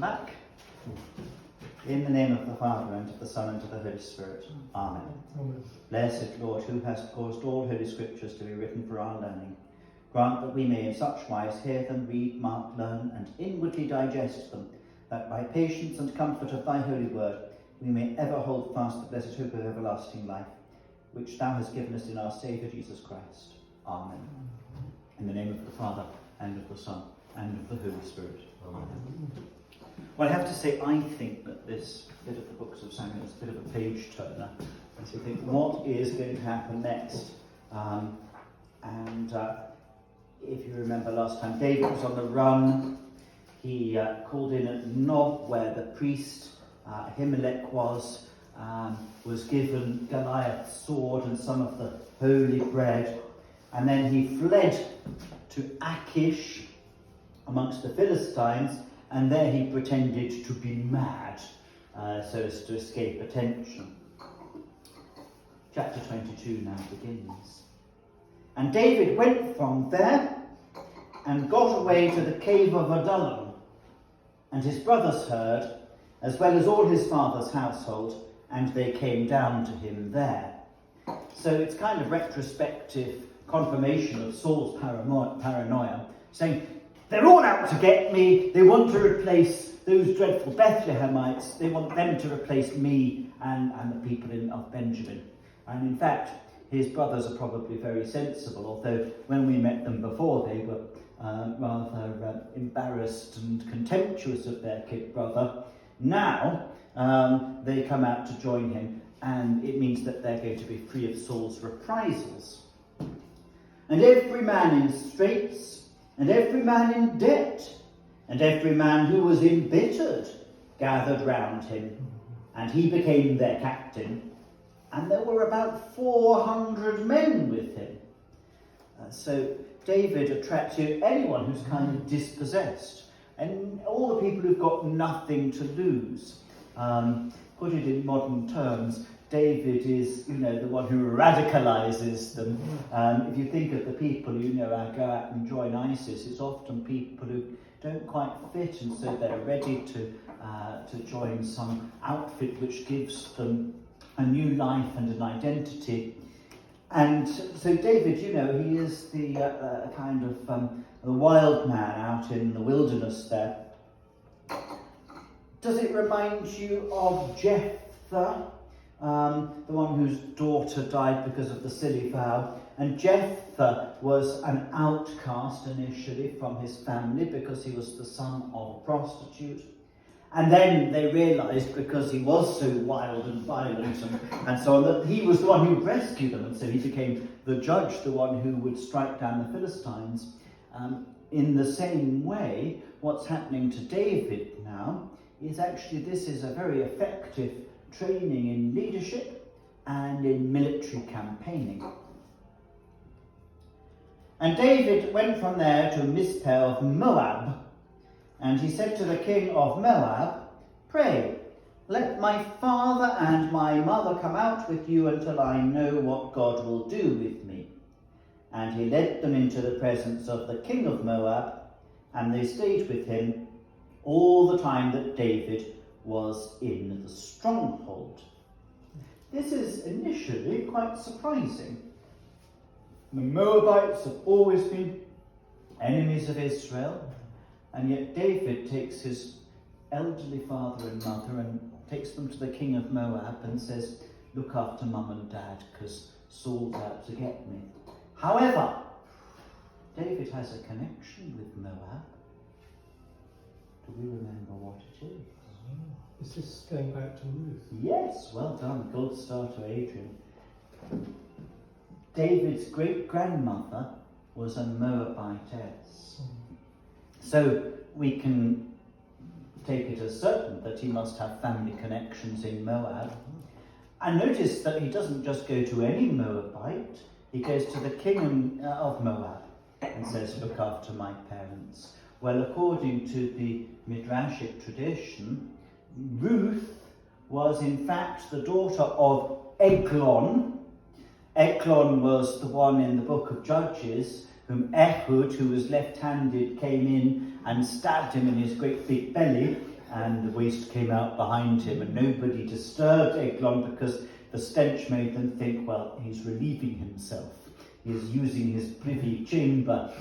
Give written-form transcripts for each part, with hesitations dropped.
Back. In the name of the Father, and of the Son, and of the Holy Spirit. Amen. Amen. Blessed Lord, who hast caused all holy scriptures to be written for our learning, grant that we may in such wise hear them, read, mark, learn, and inwardly digest them, that by patience and comfort of thy holy word we may ever hold fast the blessed hope of everlasting life, which thou hast given us in our Saviour Jesus Christ. Amen. In the name of the Father, and of the Son, and of the Holy Spirit. Amen. Well, I have to say, I think that this bit of the books of Samuel is a bit of a page turner. As you think, what is going to happen next? If you remember last time, David was on the run. He called in at Nob, where the priest Ahimelech was given Goliath's sword and some of the holy bread. And then he fled to Achish amongst the Philistines, and there he pretended to be mad so as to escape attention. Chapter 22 now begins. And David went from there and got away to the cave of Adullam, and his brothers heard, as well as all his father's household, and they came down to him there. So it's kind of retrospective confirmation of Saul's paranoia, saying, they're all out to get me, they want to replace those dreadful Bethlehemites, they want them to replace me and the people of Benjamin. And in fact, his brothers are probably very sensible, although when we met them before they were rather embarrassed and contemptuous of their kid brother. Now they come out to join him, and it means that they're going to be free of Saul's reprisals. And every man in straits, and every man in debt, and every man who was embittered gathered round him, and he became their captain, and there were about 400 men with him. So David attracts anyone who's kind of dispossessed, and all the people who've got nothing to lose. Put it in modern terms, David is, the one who radicalizes them. If you think of the people, go out and join ISIS, it's often people who don't quite fit, and so they're ready to join some outfit which gives them a new life and an identity. And so David, he is the kind of the wild man out in the wilderness there. Does it remind you of Jephthah? The one whose daughter died because of the silly vow. And Jephthah was an outcast initially from his family because he was the son of a prostitute. And then they realised, because he was so wild and violent and so on, that he was the one who would rescue them. And so he became the judge, the one who would strike down the Philistines. In the same way, what's happening to David now is actually this is a very effective training in leadership and in military campaigning. And David went from there to Mizpeh of Moab, and he said to the king of Moab, pray, let my father and my mother come out with you until I know what God will do with me. And he led them into the presence of the king of Moab, and they stayed with him all the time that David was in the stronghold. This is initially quite surprising. The Moabites have always been enemies of Israel, and yet David takes his elderly father and mother and takes them to the king of Moab and says, look after mum and dad, because Saul's out to get me. However, David has a connection with Moab. Do we remember what it is? Is this going back to Ruth? Yes, well done. Gold star to Adrian. David's great-grandmother was a Moabitess. So we can take it as certain that he must have family connections in Moab. And notice that he doesn't just go to any Moabite, he goes to the king of Moab and says, look after my parents. Well, according to the Midrashic tradition, Ruth was in fact the daughter of Eglon. Eglon was the one in the book of Judges whom Ehud, who was left-handed, came in and stabbed him in his great big belly and the waste came out behind him, and nobody disturbed Eglon because the stench made them think, well, he's relieving himself. He's using his privy chamber.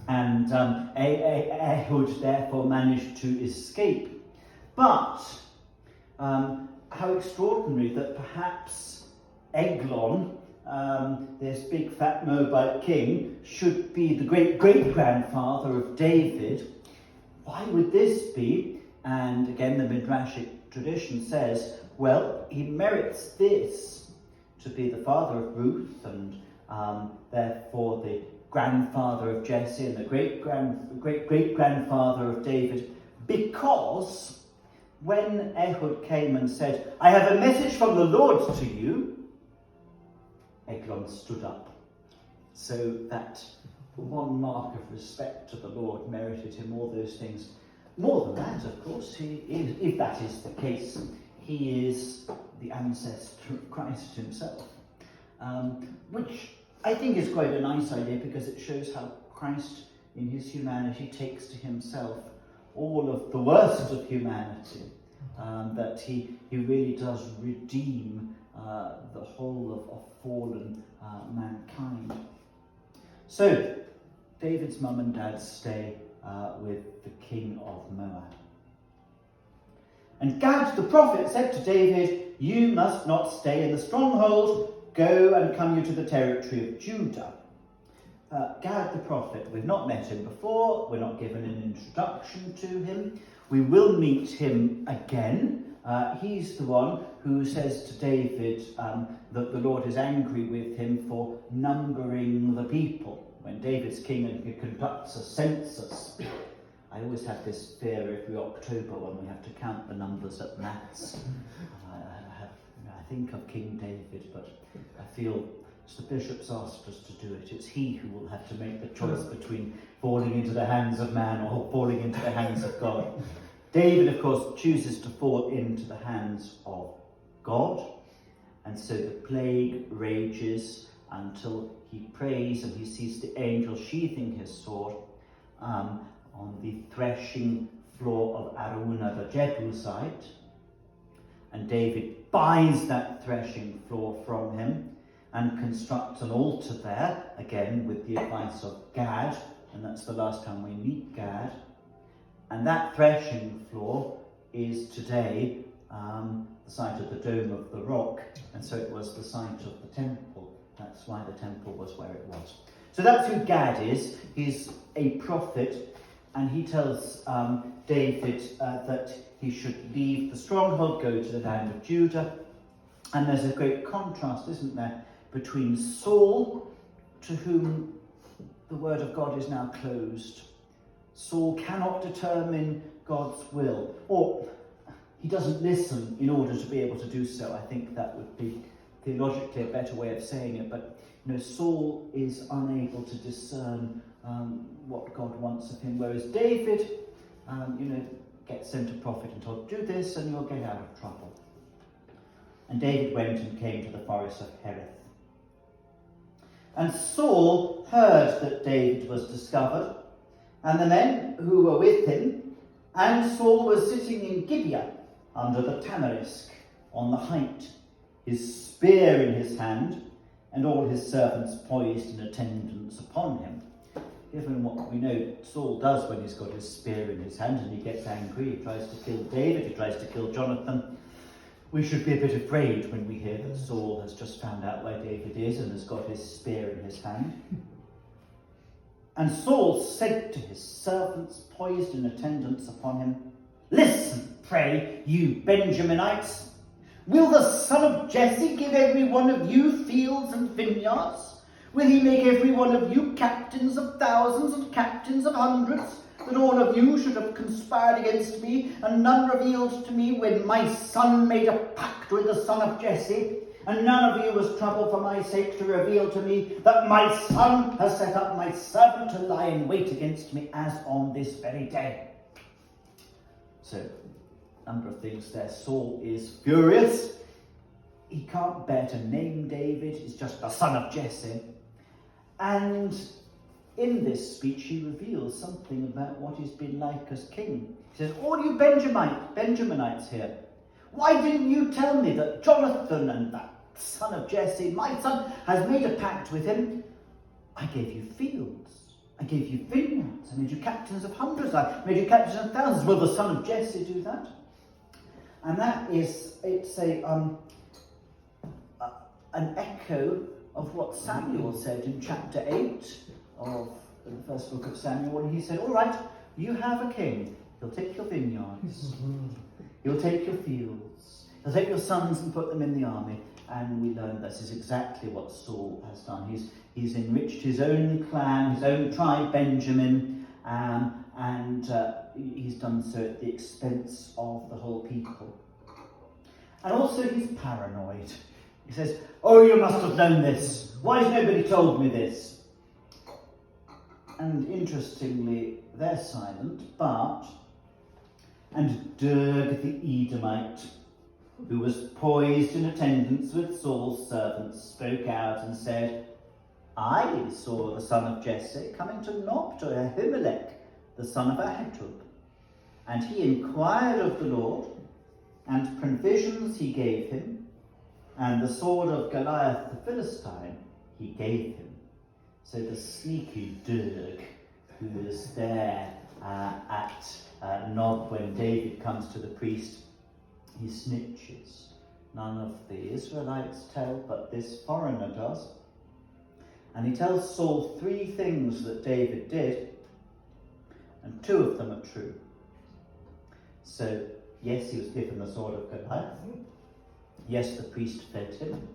And Ehud therefore managed to escape. But how extraordinary that perhaps Eglon, this big fat Moabite king, should be the great-great-grandfather of David. Why would this be? And again, the Midrashic tradition says, well, he merits this to be the father of Ruth, and therefore the grandfather of Jesse and the great-great-grandfather of David, because when Ehud came and said, I have a message from the Lord to you, Eglon stood up. So that one mark of respect to the Lord merited him all those things. More than that, of course, if that is the case, he is the ancestor of Christ himself, which I think is quite a nice idea, because it shows how Christ in his humanity takes to himself all of the worst of humanity, that he really does redeem the whole of fallen mankind. So David's mum and dad stay with the king of Moab. And Gad the prophet said to David, you must not stay in the stronghold. Go and come you to the territory of Judah. Gad the prophet, we've not met him before. We're not given an introduction to him. We will meet him again. He's the one who says to David that the Lord is angry with him for numbering the people. When David's king and he conducts a census, I always have this fear every October when we have to count the numbers at maths. I think of King David, but I feel as the bishop's asked us to do it, it's he who will have to make the choice between falling into the hands of man or falling into the hands of God. David, of course, chooses to fall into the hands of God, and so the plague rages until he prays and he sees the angel sheathing his sword on the threshing floor of Araunah the Jebusite. And David buys that threshing floor from him and constructs an altar there, again with the advice of Gad, and that's the last time we meet Gad. And that threshing floor is today the site of the Dome of the Rock, and so it was the site of the temple. That's why the temple was where it was. So that's who Gad is. He's a prophet, and he tells David that he should leave the stronghold, go to the land of Judah. And there's a great contrast, isn't there, between Saul, to whom the word of God is now closed. Saul cannot determine God's will, or he doesn't listen in order to be able to do so. I think that would be theologically a better way of saying it, but Saul is unable to discern what God wants of him, whereas David, gets sent a prophet and told, do this and you'll get out of trouble. And David went and came to the forest of Hereth. And Saul heard that David was discovered, and the men who were with him, and Saul was sitting in Gibeah under the tamarisk on the height, his spear in his hand, and all his servants poised in attendance upon him. Given what we know Saul does when he's got his spear in his hand and he gets angry, he tries to kill David, he tries to kill Jonathan, we should be a bit afraid when we hear that Saul has just found out where David is and has got his spear in his hand. And Saul said to his servants poised in attendance upon him, listen, pray, you Benjaminites, will the son of Jesse give every one of you fields and vineyards? Will he make every one of you captains of thousands and captains of hundreds, that all of you should have conspired against me, and none revealed to me when my son made a pact with the son of Jesse, and none of you was troubled for my sake to reveal to me that my son has set up my servant to lie in wait against me as on this very day? So, number of things there. Saul is furious. He can't bear to name David. He's just the son of Jesse. And in this speech he reveals something about what he's been like as king. He says, all you Benjaminites here, why didn't you tell me that Jonathan and that son of Jesse, my son, has made a pact with him? I gave you fields. I gave you vineyards. I made you captains of hundreds. I made you captains of thousands. Will the son of Jesse do that? And it's an echo of what Samuel said in chapter 8 of the first book of Samuel. He said, all right, you have a king. He'll take your vineyards. He'll take your fields. He'll take your sons and put them in the army. And we learn this is exactly what Saul has done. He's enriched his own clan, his own tribe, Benjamin, and he's done so at the expense of the whole people. And also he's paranoid. He says, oh, you must have known this. Why has nobody told me this? And interestingly, they're silent, and Doeg the Edomite, who was poised in attendance with Saul's servants, spoke out and said, I saw the son of Jesse coming to Nob to Ahimelech, the son of Ahitub. And he inquired of the Lord, and provisions he gave him, and the sword of Goliath the Philistine he gave him. So the sneaky Doeg, who is there at Nob when David comes to the priest, he snitches. None of the Israelites tell, but this foreigner does. And he tells Saul 3 things that David did, and 2 of them are true. So, yes, he was given the sword of Goliath. Yes, the priest fed him.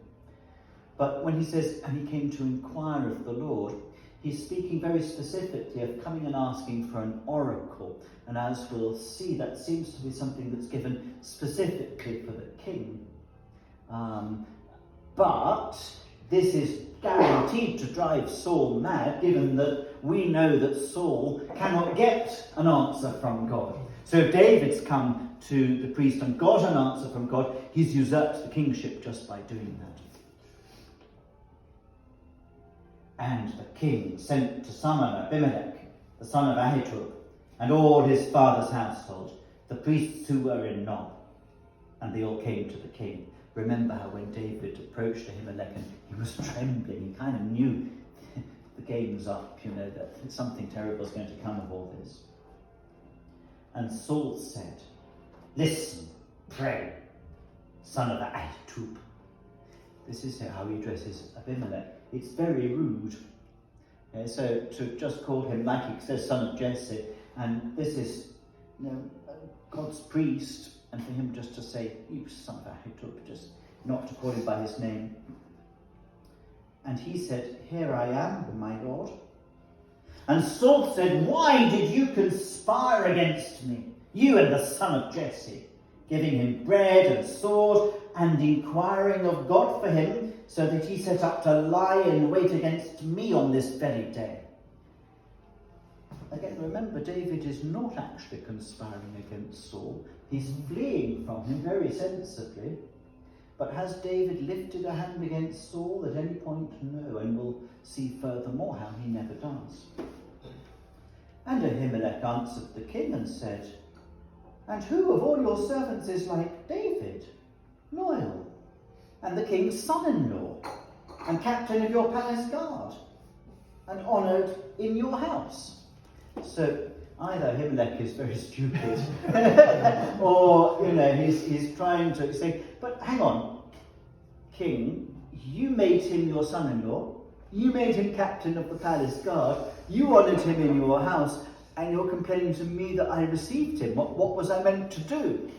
But when he says, and he came to inquire of the Lord, he's speaking very specifically of coming and asking for an oracle. And as we'll see, that seems to be something that's given specifically for the king. But this is guaranteed to drive Saul mad, given that we know that Saul cannot get an answer from God. So if David's come to the priest and got an answer from God, he's usurped the kingship just by doing that. And the king sent to summon Abimelech, the son of Ahitub, and all his father's household, the priests who were in Nob. And they all came to the king. Remember how when David approached Ahimelech and he was trembling, he kind of knew the game's up, that something terrible is going to come of all this. And Saul said, listen, pray, son of Ahitub. This is how he addresses Abimelech. It's very rude. So to just call him, like he says, son of Jesse, and this is God's priest, and for him just to say, you son of Ahitub, just not to call him by his name. And he said, here I am, my lord. And Saul said, why did you conspire against me, you and the son of Jesse, giving him bread and sword, and inquiring of God for him, so that he set up to lie in wait against me on this very day? Again, remember, David is not actually conspiring against Saul. He's fleeing from him very sensibly. But has David lifted a hand against Saul at any point? No, and we'll see furthermore how he never does. And Ahimelech answered the king and said, and who of all your servants is like David, loyal, and the king's son-in-law, and captain of your palace guard, and honoured in your house? So either Ahimelech is very stupid, or he's trying to say, but hang on, king, you made him your son-in-law, you made him captain of the palace guard, you honoured him in your house, and you're complaining to me that I received him. What was I meant to do?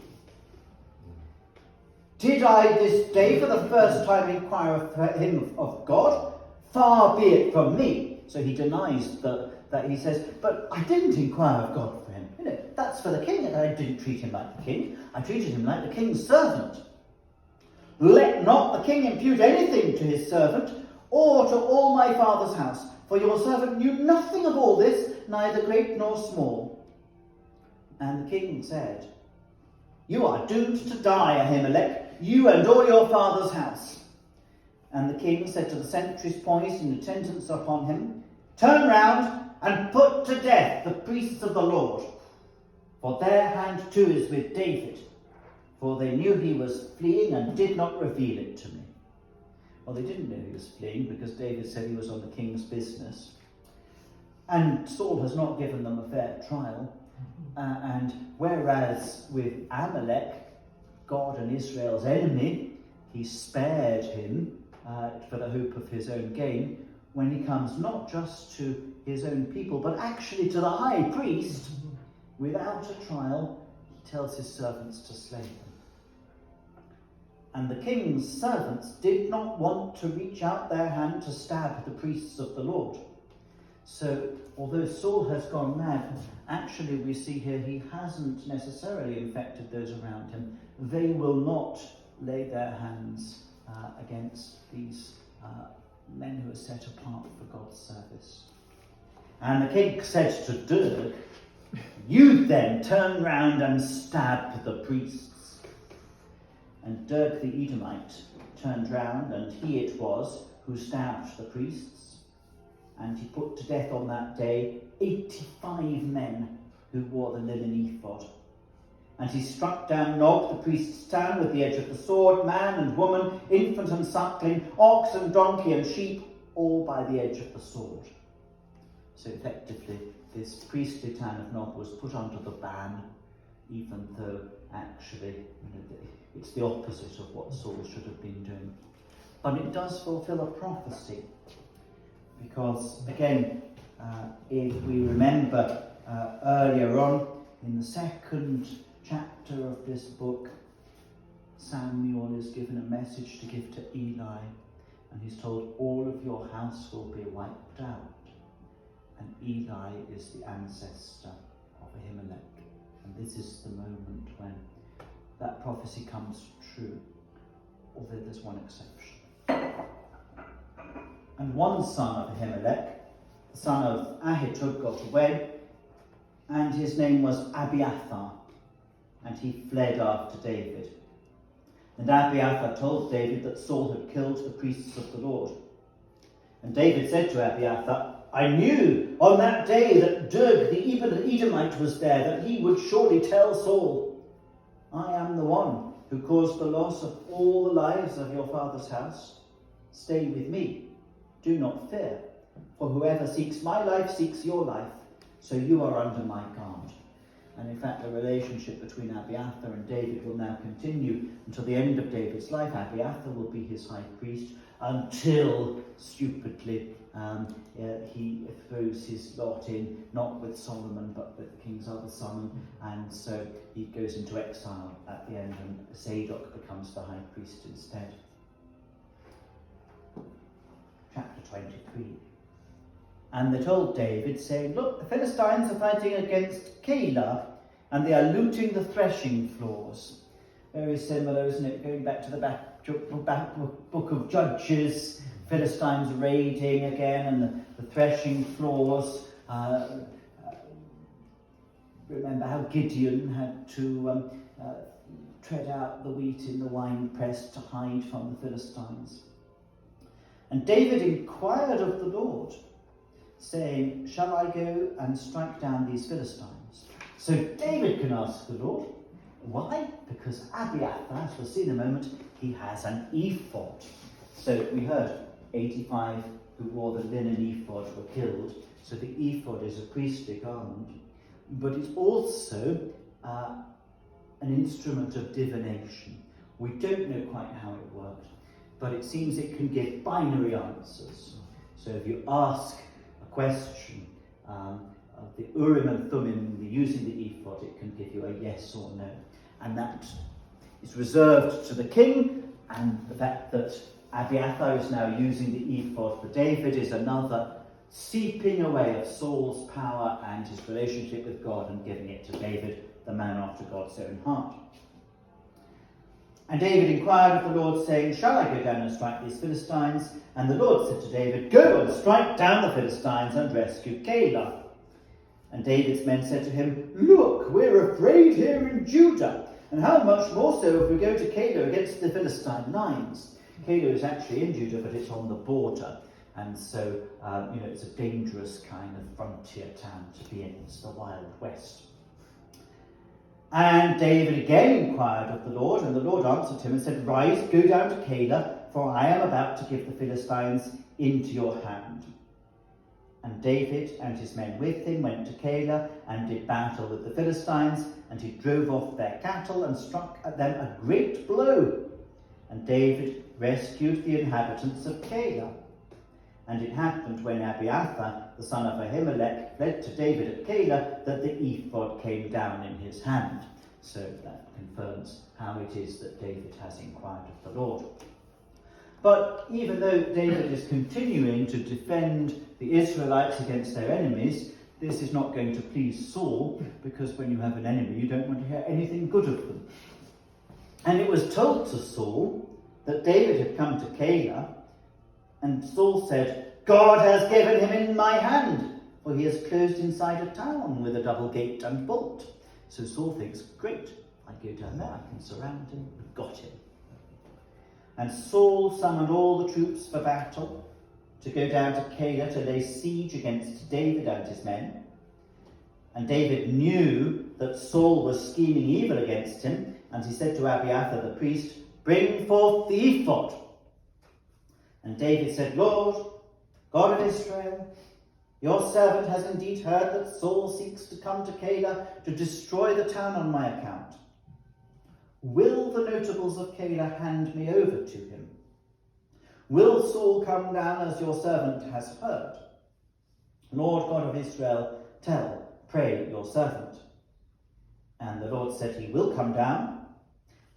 Did I this day for the first time inquire of him of God? Far be it from me. So he denies that he says, but I didn't inquire of God for him. That's for the king, and I didn't treat him like the king. I treated him like the king's servant. Let not the king impute anything to his servant, or to all my father's house, for your servant knew nothing of all this, neither great nor small. And the king said, you are doomed to die, Ahimelech, you and all your father's house. And the king said to the sentries poised in attendance upon him, turn round and put to death the priests of the Lord, for their hand too is with David, for they knew he was fleeing and did not reveal it to me. Well, they didn't know he was fleeing because David said he was on the king's business. And Saul has not given them a fair trial. And whereas with Amalek, God and Israel's enemy, he spared him for the hope of his own gain, when he comes not just to his own people, but actually to the high priest, without a trial, he tells his servants to slay them. And the king's servants did not want to reach out their hand to stab the priests of the Lord. So, although Saul has gone mad, actually we see here he hasn't necessarily infected those around him. They will not lay their hands against these men who are set apart for God's service. And the king said to Doeg, "You then turn round and stab the priests." And Doeg the Edomite turned round, and he it was who stabbed the priests. And he put to death on that day 85 men who wore the linen ephod. And he struck down Nob, the priest's town, with the edge of the sword, man and woman, infant and suckling, ox and donkey and sheep, all by the edge of the sword. So effectively, this priestly town of Nob was put under the ban, even though actually it's the opposite of what Saul should have been doing. But it does fulfill a prophecy. Because, again, if we remember earlier on in the second chapter of this book, Samuel is given a message to give to Eli, and he's told all of your house will be wiped out. And Eli is the ancestor of Ahimelech. And this is the moment when that prophecy comes true, although there's one exception. And one son of Ahimelech, the son of Ahitub, got away, and his name was Abiathar, and he fled after David. And Abiathar told David that Saul had killed the priests of the Lord. And David said to Abiathar, "I knew on that day that Doeg the Edomite was there, that he would surely tell Saul, 'I am the one who caused the loss of all the lives of your father's house. Stay with me. Do not fear, for whoever seeks my life seeks your life, so you are under my guard.'" And in fact, the relationship between Abiathar and David will now continue until the end of David's life. Abiathar will be his high priest until, stupidly, he throws his lot in, not with Solomon, but with the king's other son, and so he goes into exile at the end, and Zadok becomes the high priest instead. Chapter 23. And they told David, saying, "Look, the Philistines are fighting against Keilah, and they are looting the threshing floors." Very similar, isn't it? Going back to the back book of Judges, Philistines raiding again, and the threshing floors. Remember how Gideon had to tread out the wheat in the winepress to hide from the Philistines. And David inquired of the Lord, saying, "Shall I go and strike down these Philistines?" So David can ask the Lord. Why? Because Abiathar, as we'll see in a moment, he has an ephod. So we heard 85 who wore the linen ephod were killed. So the ephod is a priestly garment, but it's also an instrument of divination. We don't know quite how it worked, but it seems it can give binary answers. So if you ask a question of the Urim and Thummim using the ephod, it can give you a yes or no. And that is reserved to the king, and the fact that Abiathar is now using the ephod for David is another seeping away of Saul's power and his relationship with God and giving it to David, the man after God's own heart. And David inquired of the Lord, saying, "Shall I go down and strike these Philistines?" And the Lord said to David, "Go and strike down the Philistines and rescue Keilah." And David's men said to him, "Look, we're afraid here in Judah, and how much more so if we go to Keilah against the Philistine lines." Keilah is actually in Judah, but it's on the border. And so, it's a dangerous kind of frontier town to be in. It's the Wild West. And David again inquired of the Lord, and the Lord answered him and said, "Rise, go down to Keilah, for I am about to give the Philistines into your hand." And David and his men with him went to Keilah and did battle with the Philistines, and he drove off their cattle and struck at them a great blow. And David rescued the inhabitants of Keilah. And it happened when Abiathar, the son of Ahimelech, fled to David at Keilah, that the ephod came down in his hand. So that confirms how it is that David has inquired of the Lord. But even though David is continuing to defend the Israelites against their enemies, this is not going to please Saul, because when you have an enemy, you don't want to hear anything good of them. And it was told to Saul that David had come to Keilah, and Saul said, "God has given him in my hand, for he has closed inside a town with a double gate and bolt." So Saul thinks, great, I go down there, I can surround him, we've got him. And Saul summoned all the troops for battle to go down to Keilah to lay siege against David and his men. And David knew that Saul was scheming evil against him, and he said to Abiathar the priest, "Bring forth the ephod." And David said, "Lord, God of Israel, your servant has indeed heard that Saul seeks to come to Keilah to destroy the town on my account. Will the notables of Keilah hand me over to him? Will Saul come down as your servant has heard? Lord God of Israel, pray your servant." And the Lord said, "He will come down."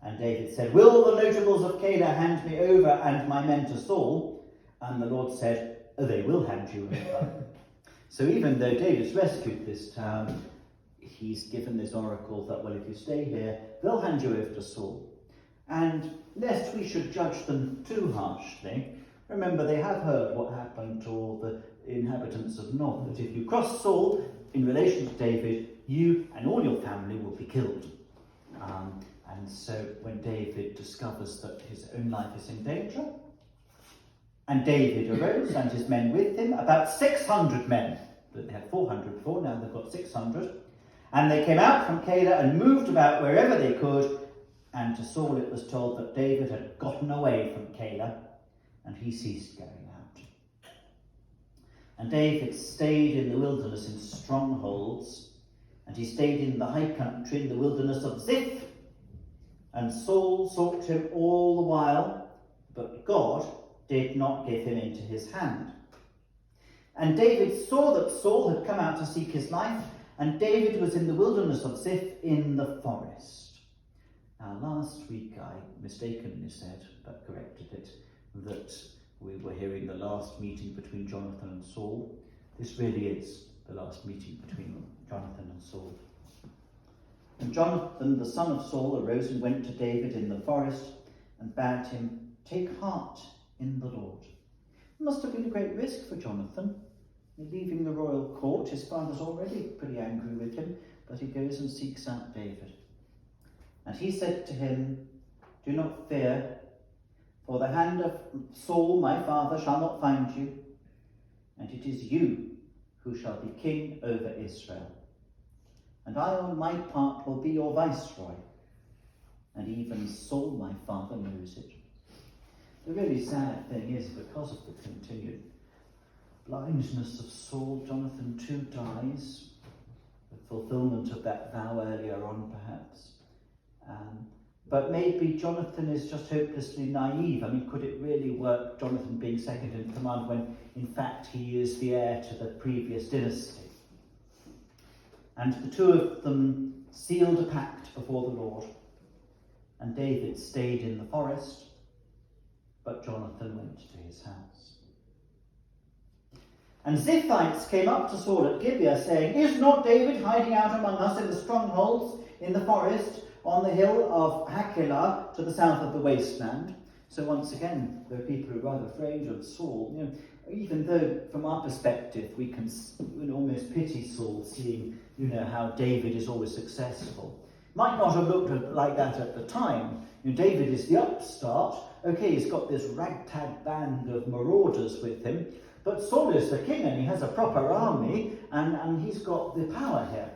And David said, "Will the notables of Keilah hand me over and my men to Saul?" And the Lord said, "They will hand you over." So even though David's rescued this town, he's given this oracle that, well, if you stay here, they'll hand you over to Saul. And lest we should judge them too harshly, remember they have heard what happened to all the inhabitants of Nob, that if you cross Saul in relation to David, you and all your family will be killed. And so when David discovers that his own life is in danger, and David arose and his men with him, about 600 men, but they had 400 before, now they've got 600, and they came out from Keilah and moved about wherever they could, and to Saul it was told that David had gotten away from Keilah, and he ceased going out. And David stayed in the wilderness in strongholds, and he stayed in the high country in the wilderness of Ziph. And Saul sought him all the while, but God did not give him into his hand. And David saw that Saul had come out to seek his life, and David was in the wilderness of Ziph in the forest. Now last week I mistakenly said, but corrected it, that we were hearing the last meeting between Jonathan and Saul. This really is the last meeting between Jonathan and Saul. And Jonathan, the son of Saul, arose and went to David in the forest and bade him, "Take heart in the Lord." It must have been a great risk for Jonathan. Leaving the royal court, his father's already pretty angry with him, but he goes and seeks out David. And he said to him, "Do not fear, for the hand of Saul my father shall not find you, and it is you who shall be king over Israel. And I on my part will be your viceroy, and even Saul my father knows it." The really sad thing is, because of the continued blindness of Saul, Jonathan too dies, the fulfillment of that vow earlier on perhaps. But maybe Jonathan is just hopelessly naive. I mean, could it really work, Jonathan being second in command, when in fact he is the heir to the previous dynasty? And the two of them sealed a pact before the Lord, and David stayed in the forest, but Jonathan went to his house. And Ziphites came up to Saul at Gibeah, saying, "Is not David hiding out among us in the strongholds in the forest on the hill of Hachilah to the south of the wasteland?" So once again, there are people who are rather afraid of Saul. Even though from our perspective we can almost pity Saul, seeing how David is always successful. Might not have looked like that at the time. David is the upstart. Okay, he's got this ragtag band of marauders with him, But Saul is the king and he has a proper army and he's got the power here.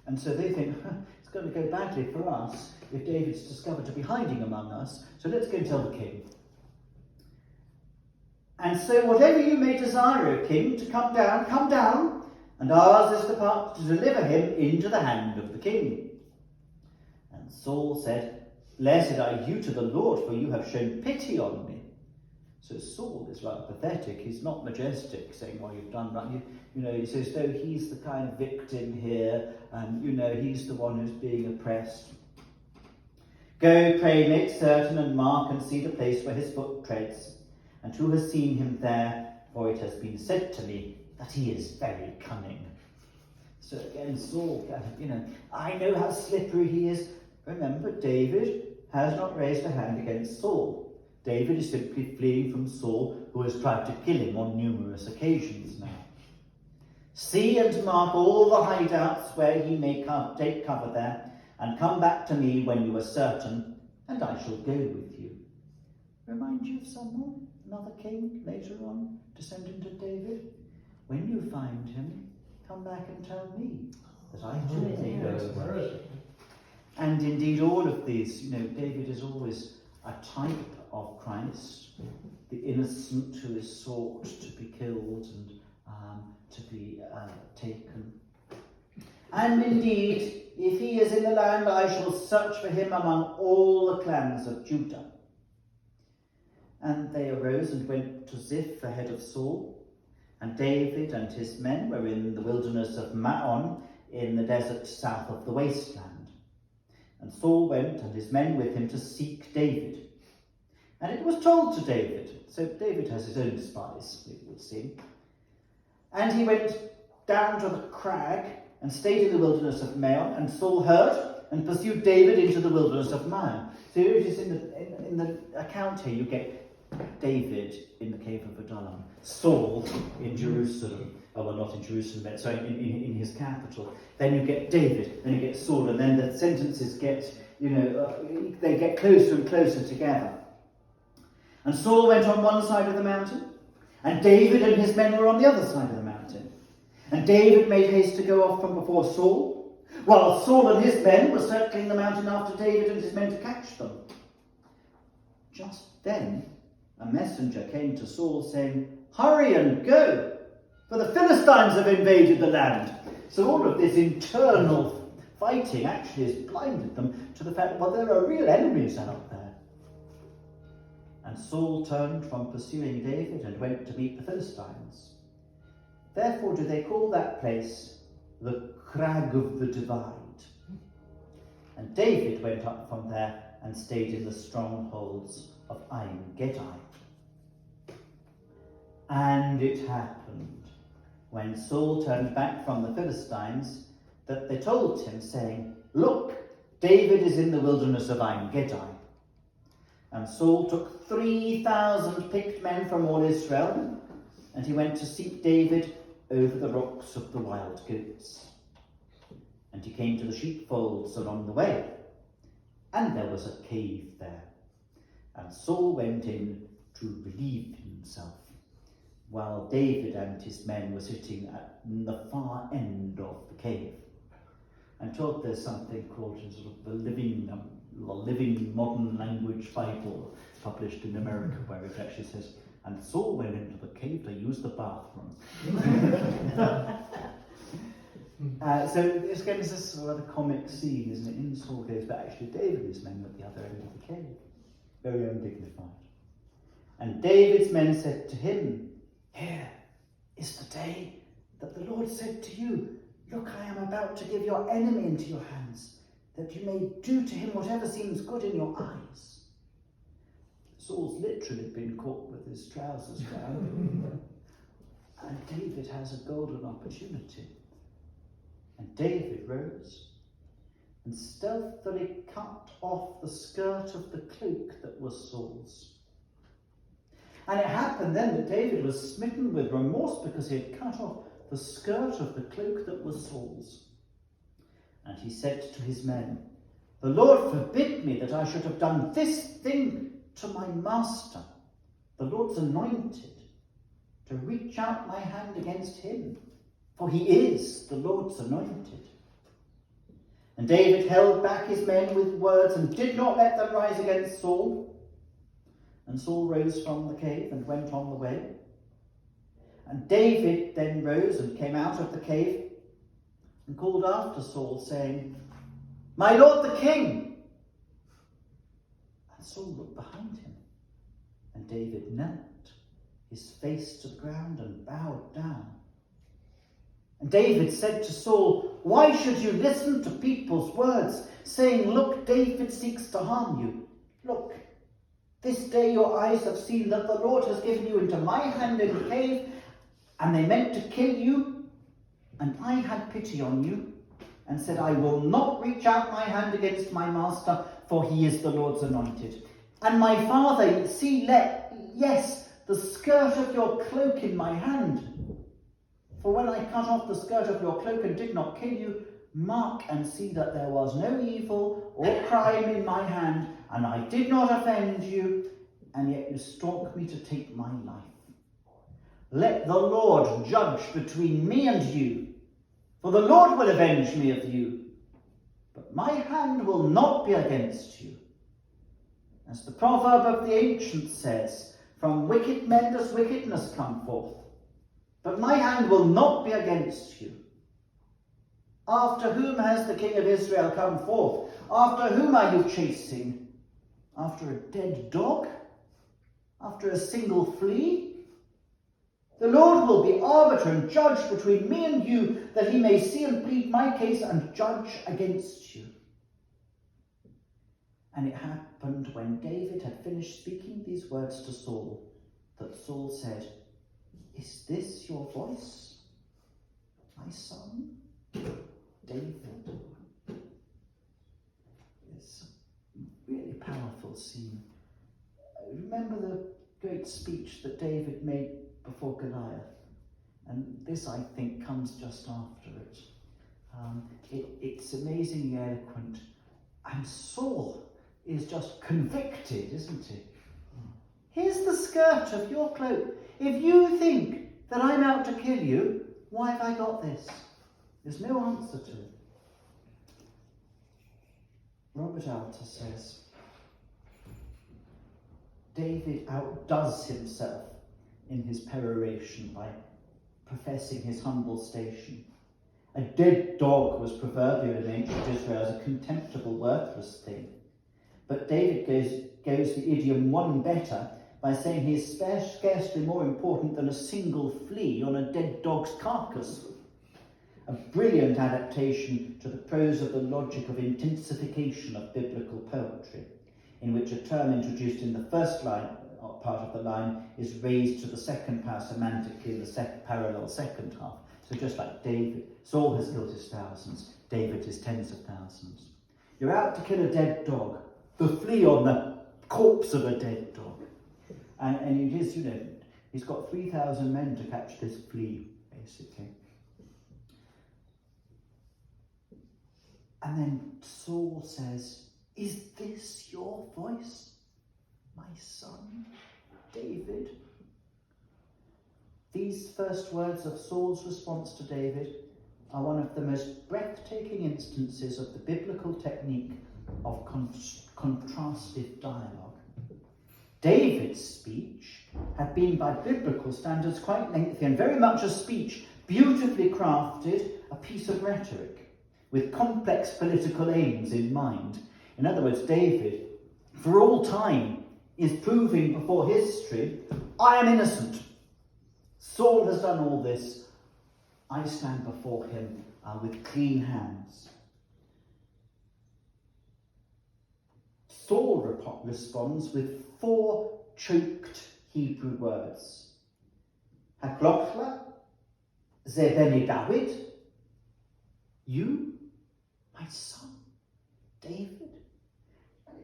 And so they think, it's going to go badly for us if David's discovered to be hiding among us, so let's go and tell the king. And so whatever you may desire, O king, to come down, and ours is the part to deliver him into the hand of the king. And Saul said, Blessed are you to the Lord, for you have shown pity on me. So Saul is rather pathetic. He's not majestic, saying, well, you've done right. He says, though he's the kind of victim here, and, he's the one who's being oppressed. Go, pray, make certain and mark and see the place where his foot treads, and who has seen him there, for it has been said to me that he is very cunning. So again, Saul, I know how slippery he is. Remember, David has not raised a hand against Saul. David is simply fleeing from Saul, who has tried to kill him on numerous occasions now. See and mark all the hideouts where he may take cover there, and come back to me when you are certain, and I shall go with you. Remind you of someone, another king, later on, descendant of David? When you find him, come back and tell me, that I too may go away. And indeed, all of these, David is always a type of Christ, the innocent who is sought to be killed and to be taken. And indeed, if he is in the land, I shall search for him among all the clans of Judah. And they arose and went to Ziph ahead of Saul, and David and his men were in the wilderness of Maon in the desert south of the wasteland. And Saul went and his men with him to seek David. And it was told to David, so David has his own spies, it would seem. And he went down to the crag and stayed in the wilderness of Maon, and Saul heard and pursued David into the wilderness of Maon. So it is in the account here you get David in the cave of Adullam, Saul in Jerusalem, well not in Jerusalem, sorry, in his capital. Then you get David, then you get Saul, and then the sentences get, they get closer and closer together. And Saul went on one side of the mountain, and David and his men were on the other side of the mountain. And David made haste to go off from before Saul, while Saul and his men were circling the mountain after David and his men to catch them. Just then, a messenger came to Saul saying, Hurry and go, for the Philistines have invaded the land. So all of this internal fighting actually has blinded them to the fact, well, there are real enemies out there. And Saul turned from pursuing David and went to meet the Philistines. Therefore do they call that place the Crag of the Divide. And David went up from there and stayed in the strongholds of En-Gedi. And it happened, when Saul turned back from the Philistines, that they told him, saying, Look, David is in the wilderness of En-Gedi. And Saul took 3,000 picked men from all Israel, and he went to seek David over the rocks of the wild goats. And he came to the sheepfolds along the way, and there was a cave there. And Saul went in to relieve himself, while David and his men were sitting at the far end of the cave. I'm told there's something called sort of the Living Modern Language Bible, published in America, where it actually says, and Saul went into the cave to use the bathroom. So it's this sort of comic scene, isn't it? In Saul goes, but actually David and his men were at the other end of the cave. Very undignified. And David's men said to him, Here is the day that the Lord said to you, Look, I am about to give your enemy into your hands, that you may do to him whatever seems good in your eyes. Saul's literally been caught with his trousers down. And David has a golden opportunity. And David rose and stealthily cut off the skirt of the cloak that was Saul's. And it happened then that David was smitten with remorse because he had cut off the skirt of the cloak that was Saul's. And he said to his men, The Lord forbid me that I should have done this thing to my master, the Lord's anointed, to reach out my hand against him, for he is the Lord's anointed. And David held back his men with words and did not let them rise against Saul. And Saul rose from the cave and went on the way. And David then rose and came out of the cave and called after Saul, saying, "My lord the king!" And Saul looked behind him, and David knelt, his face to the ground, and bowed down. And David said to Saul, "Why should you listen to people's words, saying, 'Look, David seeks to harm you'? Look, this day your eyes have seen that the Lord has given you into my hand in the cave, and they meant to kill you. And I had pity on you, and said, I will not reach out my hand against my master, for he is the Lord's anointed. And my father, see, yes, the skirt of your cloak in my hand. For when I cut off the skirt of your cloak and did not kill you, mark and see that there was no evil or crime in my hand, and I did not offend you, and yet you stalk me to take my life. Let the Lord judge between me and you, for the Lord will avenge me of you, but my hand will not be against you. As the proverb of the ancients says, from wicked men does wickedness come forth, but my hand will not be against you. After whom has the king of Israel come forth? After whom are you chasing? After a dead dog? After a single flea? The Lord will be arbiter and judge between me and you, that he may see and plead my case and judge against you. And it happened when David had finished speaking these words to Saul, that Saul said, Is this your voice, my son, David? It's a really powerful scene. Remember the great speech that David made before Goliath, and this, I think, comes just after it. It's amazingly eloquent, and Saul is just convicted, isn't he? Here's the skirt of your cloak. If you think that I'm out to kill you, why have I got this? There's no answer to it. Robert Alter says, David outdoes himself in his peroration by professing his humble station. A dead dog was proverbial in ancient Israel as a contemptible, worthless thing. But David goes the idiom one better by saying he is scarcely more important than a single flea on a dead dog's carcass. A brilliant adaptation to the prose of the logic of intensification of biblical poetry, in which a term introduced in the first line, or part of the line, is raised to the second power semantically in the parallel second half. So just like David, Saul has killed his thousands, David his tens of thousands. You're out to kill a dead dog, the flea on the corpse of a dead dog. And it is, he's got 3,000 men to catch this flea, basically. And then Saul says, Is this your voice, my son, David? These first words of Saul's response to David are one of the most breathtaking instances of the biblical technique of contrastive dialogue. David's speech had been, by biblical standards, quite lengthy and very much a speech beautifully crafted, a piece of rhetoric, with complex political aims in mind. In other words, David, for all time, is proving before history, I am innocent. Saul has done all this. I stand before him with clean hands. Saul responds with 4 choked Hebrew words. Haklochla, Zebeni David, you, my son, David. And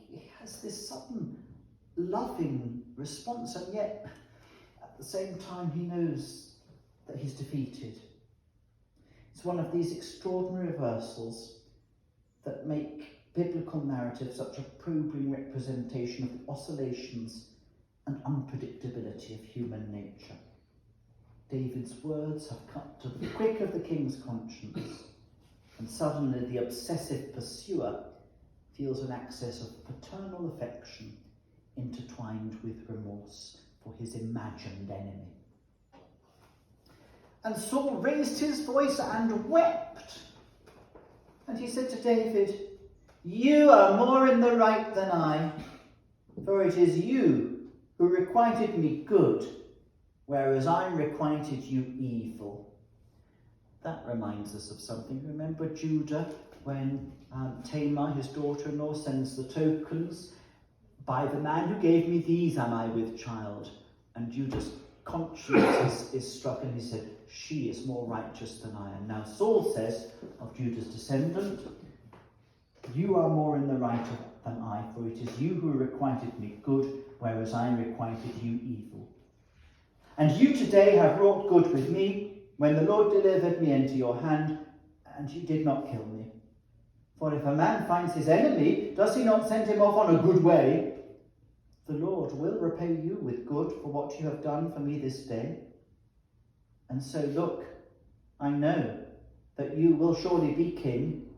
he has this sudden loving response, and yet at the same time he knows that he's defeated. It's one of these extraordinary reversals that make biblical narrative such a probing representation of the oscillations and unpredictability of human nature. David's words have cut to the quick of the king's conscience, and suddenly the obsessive pursuer feels an access of paternal affection intertwined with remorse for his imagined enemy. And Saul raised his voice and wept. And he said to David, "You are more in the right than I, for it is you who requited me good, whereas I requited you evil." That reminds us of something. Remember Judah, when Tamar, his daughter-in-law, sends the tokens, "By the man who gave me these am I with child." And Judah's conscience is struck, and he said, "She is more righteous than I am." Now Saul says of Judah's descendant, "You are more in the right than I, for it is you who requited me good, whereas I requited you evil. And you today have wrought good with me, when the Lord delivered me into your hand, and you did not kill me. For if a man finds his enemy, does he not send him off on a good way? The Lord will repay you with good for what you have done for me this day. And so look, I know that you will surely be king,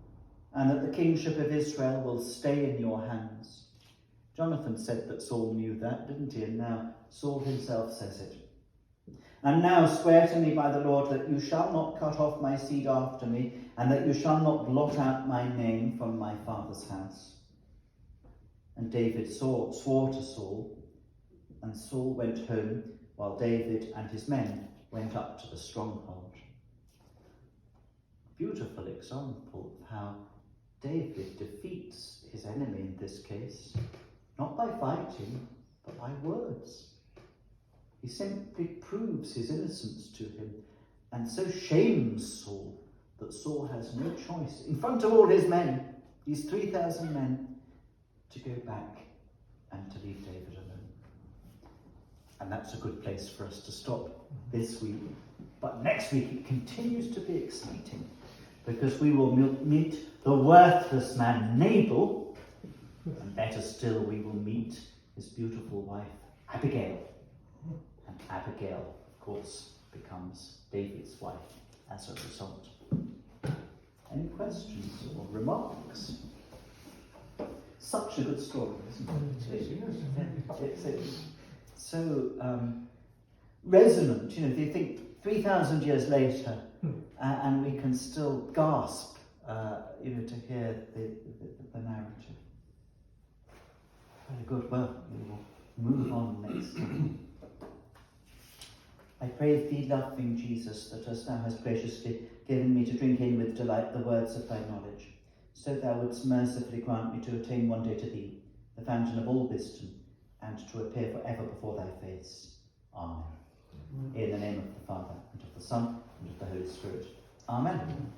and that the kingship of Israel will stay in your hands." Jonathan said that Saul knew that, didn't he? And now Saul himself says it. "And now swear to me by the Lord that you shall not cut off my seed after me, and that you shall not blot out my name from my father's house." And David swore to Saul, and Saul went home, while David and his men went up to the stronghold. Beautiful example of how David defeats his enemy in this case, not by fighting, but by words. He simply proves his innocence to him, and so shames Saul that Saul has no choice, in front of all his men, these 3,000 men, to go back and to leave David alone. And that's a good place for us to stop this week. But next week it continues to be exciting, because we will meet the worthless man Nabal, and better still, we will meet his beautiful wife Abigail. And Abigail, of course, becomes David's wife as a result. Any questions or remarks? Such a good story, isn't it? It's so resonant. You know, do you think 3,000 years later, and we can still gasp, to hear the narrative. Very good. Well, we will move on next time. I pray thee, loving Jesus, that as thou hast graciously given me to drink in with delight the words of thy knowledge, so thou wouldst mercifully grant me to attain one day to thee, the fountain of all wisdom, and to appear for ever before thy face. Amen. In the name of the Father, and of the Son, and of the Holy Spirit. Amen.